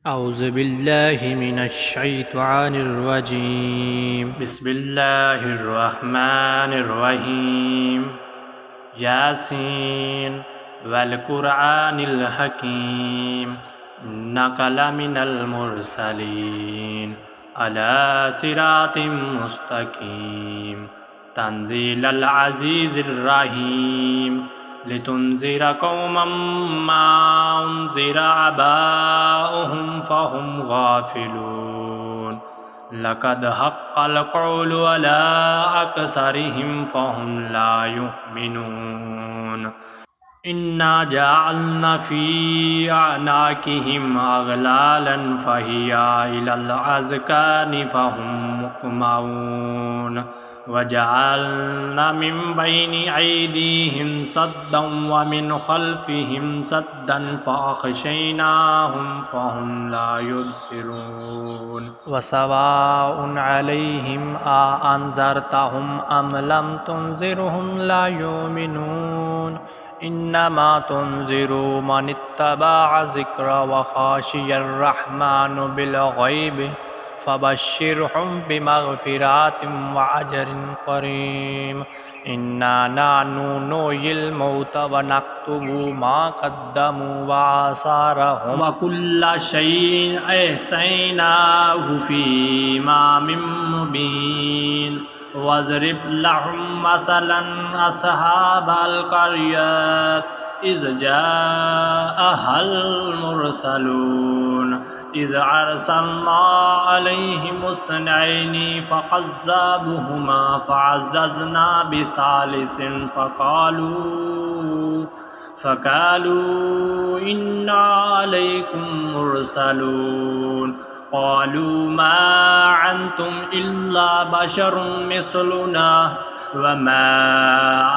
أعوذ بالله من الشيطان الرجيم بسم الله الرحمن الرحيم ياسين والقرآن الحكيم إنك لمن المرسلين على صراط مستقيم تنزيل العزيز الرحيم لتنذر قوما ما أنذر آباؤهم فهم غافلون لقد حق القول على أكثرهم فهم لا يؤمنون إنا جعلنا في أعناقهم أغلالا فهي إلى الأذقان فهم مقمحون وجعلنا من بين أيديهم سدا ومن خلفهم سدا فأغشيناهم فهم لا يبصرون وسواء عليهم أأنذرتهم أم لم تنذرهم لا يؤمنون إنما تنذر من اتبع ذكر وخشي الرحمن بالغيب فبشرهم بمغفرة وأجر كريم إنا نحن نحيي الموتى ونكتب ما قدموا وآثارهم وكل شيء أحصيناه في إمام مبين واضرب لهم مثلا أصحاب القرية إذ جاءها المرسلون إذ أرسلنا عليهم اثنين فكذبوهما فعززنا بثالث فقالوا إنا عليكم مرسلون قالوا ما أنتم إلا بشر مثلنا وما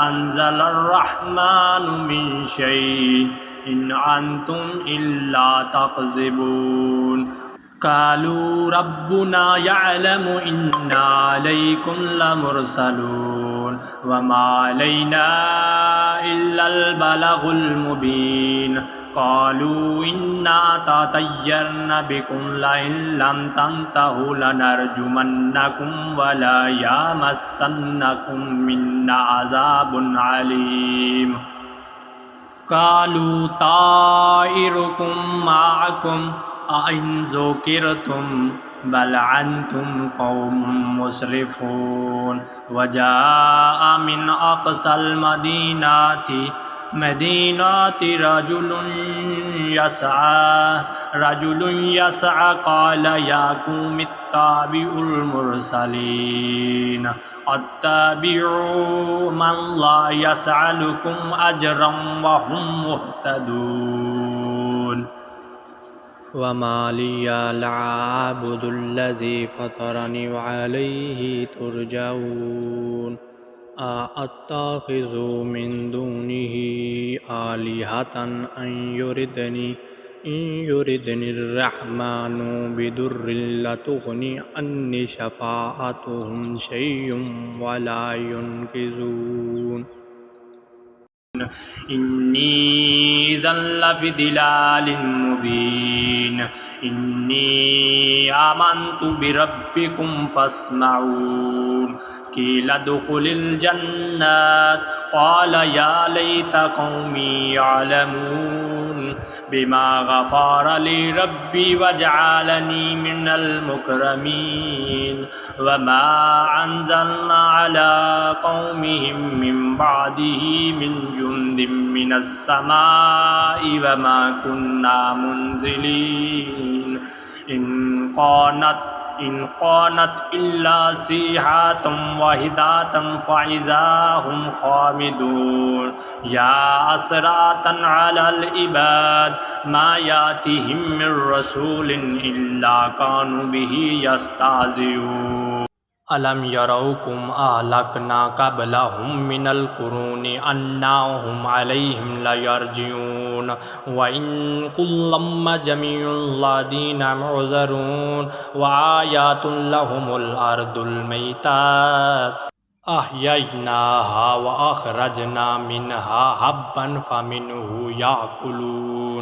أنزل الرحمن من شيء إن أنتم إلا تكذبون قالوا ربنا يعلم إنا عليكم لمرسلون وما علينا إلا البلاغ المبين قالوا إنا تطيرنا بكم لئن لم تنتهوا لنرجمنكم ولا يمسنكم منا عذاب عليم قالوا طائركم معكم أئن ذكرتم بل أنتم قوم مسرفون وجاء من أقصى المدينة رجل يسعى قال يا قوم اتبعوا المرسلين اتبعوا من لا يسألكم أجرا وهم مهتدون وما لي لا أعبد الذي فطرني وعليه ترجعون أأتخذ من دونه آلهة إن يردني الرحمن بضر لا تغني عني شفاعتهم شيء ولا ينقذون إني إذا لفي ضلال مبين إني آمنت بربكم فاسمعون قيل ادخل الجنة قال يا ليت قومي يعلمون بما غفر لي ربي وجعلني من المكرمين وما أنزلنا على قومهم من بعده من جند من السماء وما كنا منزلين إن قانت إلا صيحة واحدة فإذا هم خامدون يا أسرة على العباد ما يأتيهم من رسول إلا كانوا به يستهزئون ألم يروكم أهلكنا قبلهم من القرون أنهم عليهم لا يرجعون وإن كلما جميع الذين معذرون وآيات لهم الأرض الميتات أحييناها وأخرجنا منها حبا فمنه يأكلون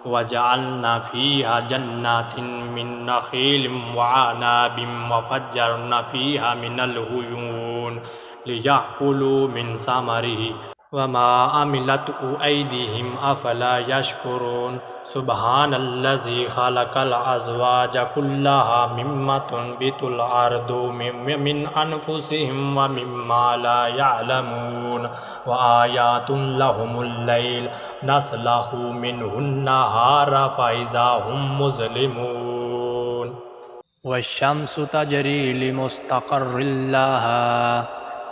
وجعلنا فيها جنات من نخيل وعناب وفجرنا فيها من العيون ليأكلوا من ثمره وما عملته أيديهم أفلا يشكرون سبحان الذي خلق الأزواج كلها مما تنبت الأرض من أنفسهم ومما لا يعلمون وآيات لهم الليل نسلخ منه النهار فإذا هم مظلمون والشمس تجري لمستقر لها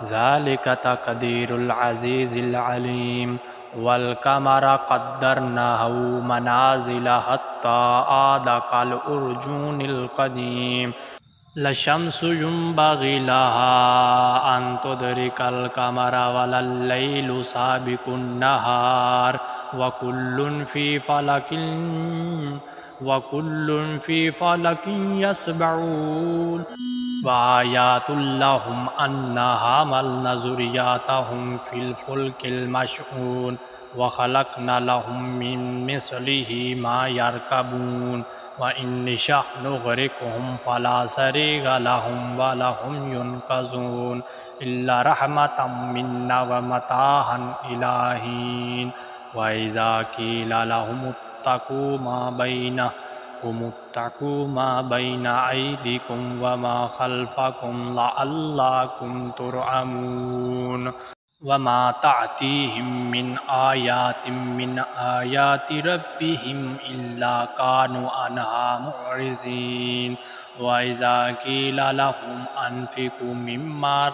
ذلك تقدير العزيز العليم والقمر قدرناه منازل حتى عاد كالعرجون القديم لا الشمس ينبغي لها أن تدرك القمر ولا الليل سابق النهار وكل في فلك يسبحون وآيات لهم أنا حملنا ذريتهم في الفلك المشحون وخلقنا لهم من مثله ما يركبون وإن نشأ نغرقهم فلا صريخ لهم ولا هم ينقذون إلا رحمة منا ومتاعا إلى حين وإذا قيل لهم اتقوا ما بين أيديكم وما خلفكم لعلكم ترحمون وما تأتيهم من آيات ربهم إلا كانوا عنها معرضين وإذا قيل لهم أنفقوا مما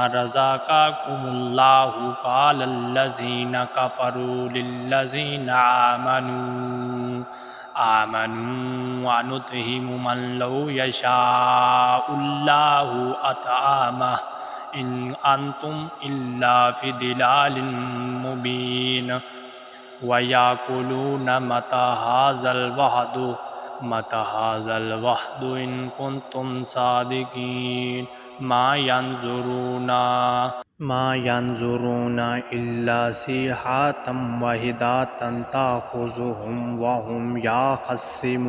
رزقكم الله قال الذين كفروا للذين آمنوا ونطعم من لو يشاء الله أطعمه إن أنتم إلا في ضلال مبين ويقولون متى هذا الوعد إن كنتم صادقين ما ينظرون إلا صيحة واحدة تأخذهم وهم يخصمون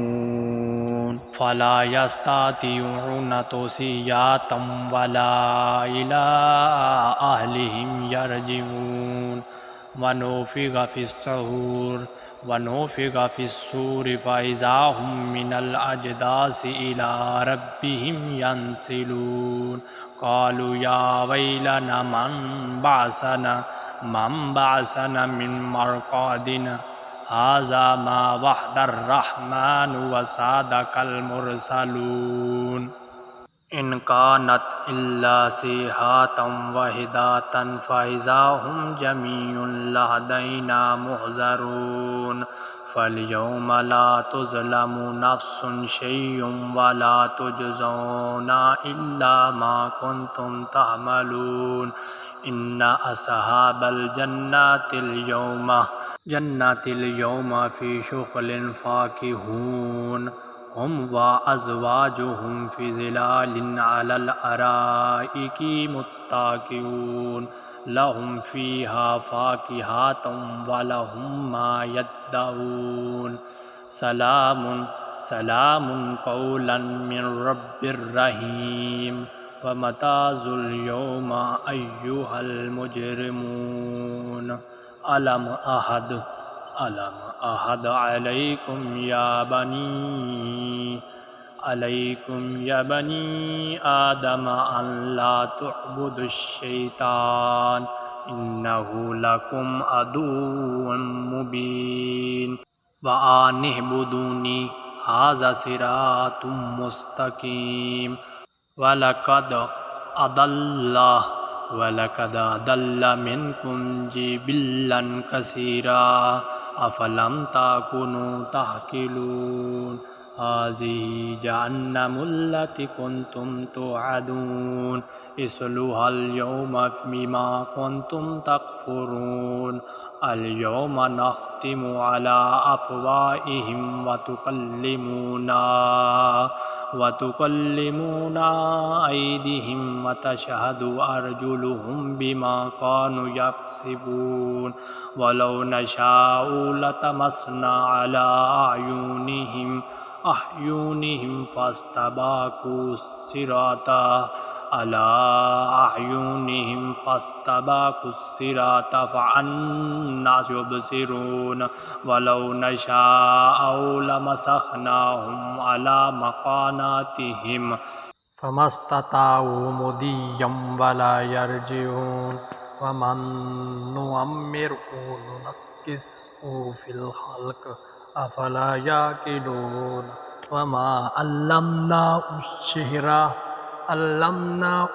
فلا يستطيعون توصية ولا إلى أهلهم يرجعون ونفخ في الصور فإذا هم من الأجداث إلى ربهم ينسلون قالوا يا ويلنا من بعثنا من مرقدنا هذا ما وعد الرحمن وصدق المرسلون إن كانت إلا صيحة واحدة فإذا هم جميع لدينا محضرون فاليوم لا تظلم نفس شيء ولا تجزون إلا ما كنتم تعملون إن أصحاب الجنة اليوم في شغل فاكهون هم وأزواجهم في ظلال على الأرائك متكئون لهم فيها فاكهة ولهم ما يدعون سلام قولا من رب رحيم وامتازوا اليوم أيها المجرمون ألم أحد عليكم يا بني آدم أن لا تعبدوا الشيطان إنه لكم عدو مبين وأن اعبدوني هذا صراط مستقيم ولقد أضل منكم جبلا كثيرا أفلم تكونوا تعقلون هذه جهنم التي كنتم توعدون اصلوها اليوم بما كنتم تكفرون اليوم نختم على أفواههم وتكلمنا أيديهم وتشهد أرجلهم بما كانوا يكسبون ولو نشاء لطمسنا على أعينهم فاستبقوا الصراط فأنى يبصرون ولو نشاء لمسخناهم على مكانتهم فما استطاعوا مضيا ولا يرجعون ومن نعمره ننكسه في الخلق أفلا يعقلون وما علمناه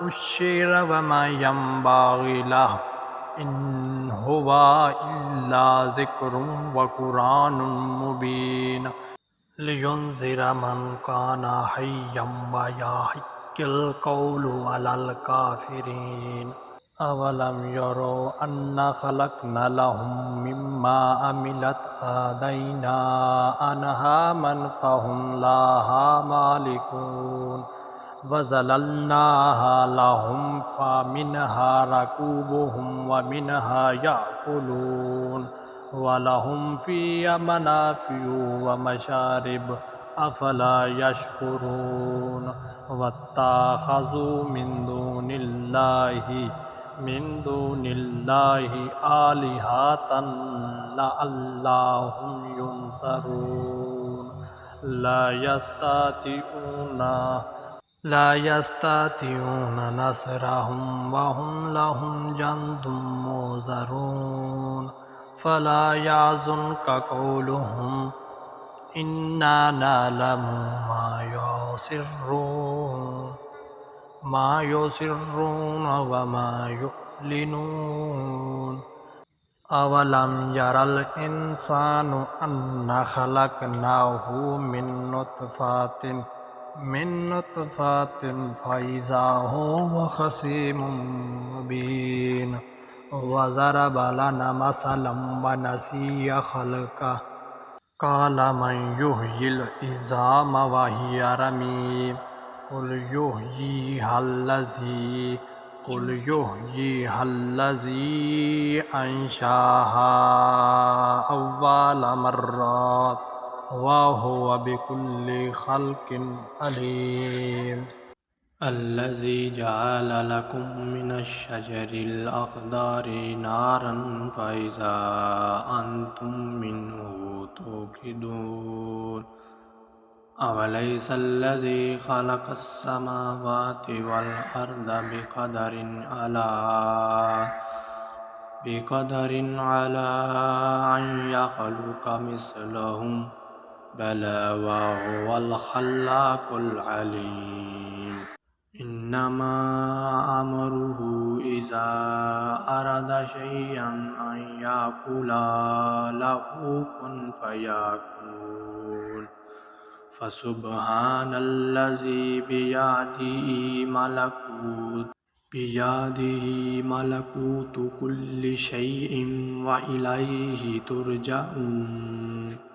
الشعر وما ينبغي له إن هو إلا ذكر وقرآن مبين لينذر من كان حيا ويحق القول على الكافرين أولم يروا أنا خلقنا لهم مما عملت أيدينا أنعاما فهم لها مالكون وظللناها لهم فمنها ركوبهم ومنها يأكلون ولهم فيها منافع ومشارب أفلا يشكرون واتخذوا من دون الله آلهة لعلهم ينصرون لا يستطيعون نصرهم وهم لهم جند محضرون فلا يحزنك قولهم إنا نعلم ما يسرون وما يعلنون أولم يرى الإنسان أنا خلقناه من نطفة فإذا هو خصيم مبين وضرب لنا مثلا ونسي خلقه قال من يحيي العظام وهي رميم قل يحييها الذي أنشأها أول مرة وهو بكل خلق عليم الذي جعل لكم من الشجر الأخضر نارا فإذا أنتم منه توقدون أوليس الذي خلق السماوات والأرض بقدر على أن يخلق مثلهم بلى وهو الخلاق العليم إنما أمره إذا أراد شيئا أن يقول له كن فيكون فسبحان الذي بيده ملكوت كل شيء وإليه ترجعون